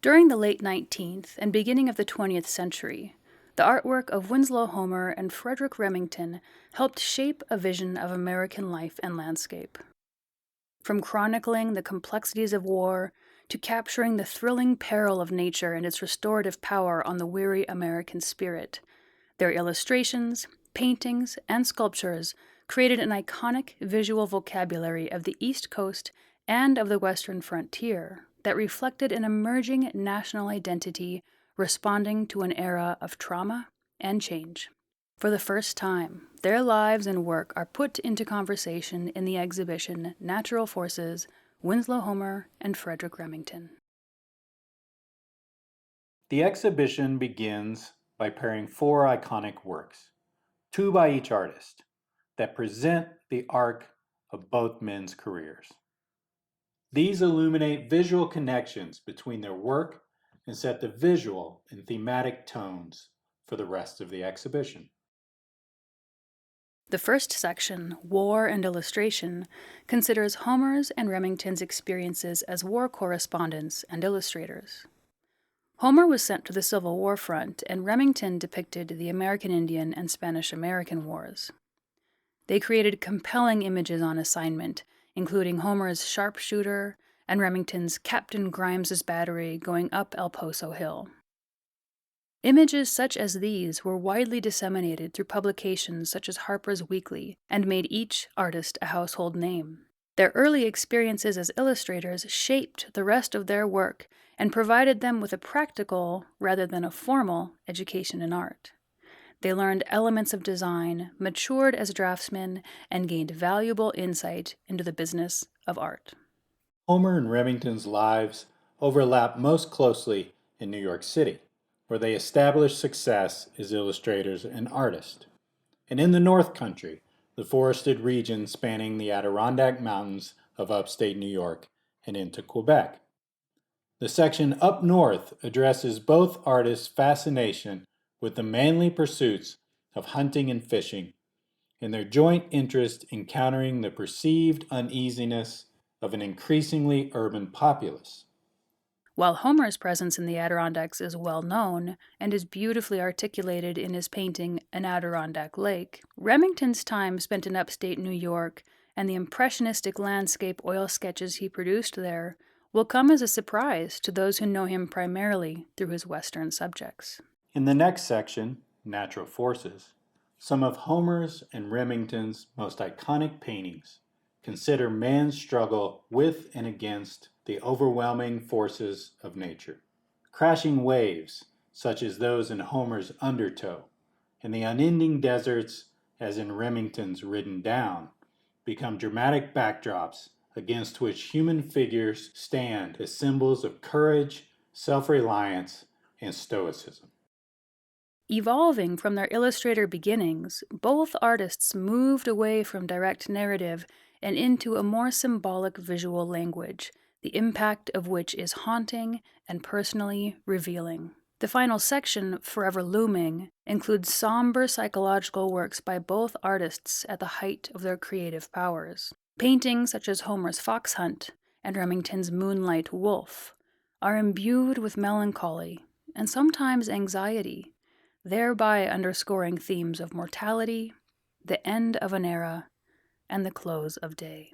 During the late 19th and beginning of the 20th century, the artwork of Winslow Homer and Frederic Remington helped shape a vision of American life and landscape. From chronicling the complexities of war to capturing the thrilling peril of nature and its restorative power on the weary American spirit, their illustrations, paintings, and sculptures created an iconic visual vocabulary of the East Coast and of the Western frontier that reflected an emerging national identity responding to an era of trauma and change. For the first time, their lives and work are put into conversation in the exhibition Natural Forces, Winslow Homer and Frederic Remington. The exhibition begins by pairing four iconic works, two by each artist, that present the arc of both men's careers. These illuminate visual connections between their work and set the visual and thematic tones for the rest of the exhibition. The first section, War and Illustration, considers Homer's and Remington's experiences as war correspondents and illustrators. Homer was sent to the Civil War front, and Remington depicted the American Indian and Spanish-American Wars. They created compelling images on assignment, including Homer's sharpshooter and Remington's Captain Grimes's battery going up El Poso Hill. Images such as these were widely disseminated through publications such as Harper's Weekly and made each artist a household name. Their early experiences as illustrators shaped the rest of their work and provided them with a practical, rather than a formal, education in art. They learned elements of design, matured as draftsmen, and gained valuable insight into the business of art. Homer and Remington's lives overlap most closely in New York City, where they established success as illustrators and artists, and in the North Country, the forested region spanning the Adirondack Mountains of upstate New York and into Quebec. The section up north addresses both artists' fascination with the manly pursuits of hunting and fishing, and their joint interest in countering the perceived uneasiness of an increasingly urban populace. While Homer's presence in the Adirondacks is well known and is beautifully articulated in his painting An Adirondack Lake, Remington's time spent in upstate New York and the impressionistic landscape oil sketches he produced there will come as a surprise to those who know him primarily through his Western subjects. In the next section, Natural Forces, some of Homer's and Remington's most iconic paintings consider man's struggle with and against the overwhelming forces of nature. Crashing waves, such as those in Homer's Undertow, and the unending deserts, as in Remington's Ridden Down, become dramatic backdrops against which human figures stand as symbols of courage, self-reliance, and stoicism. Evolving from their illustrator beginnings, both artists moved away from direct narrative and into a more symbolic visual language, the impact of which is haunting and personally revealing. The final section, Forever Looming, includes somber psychological works by both artists at the height of their creative powers. Paintings such as Homer's Fox Hunt and Remington's Moonlight Wolf are imbued with melancholy and sometimes anxiety, thereby underscoring themes of mortality, the end of an era, and the close of day.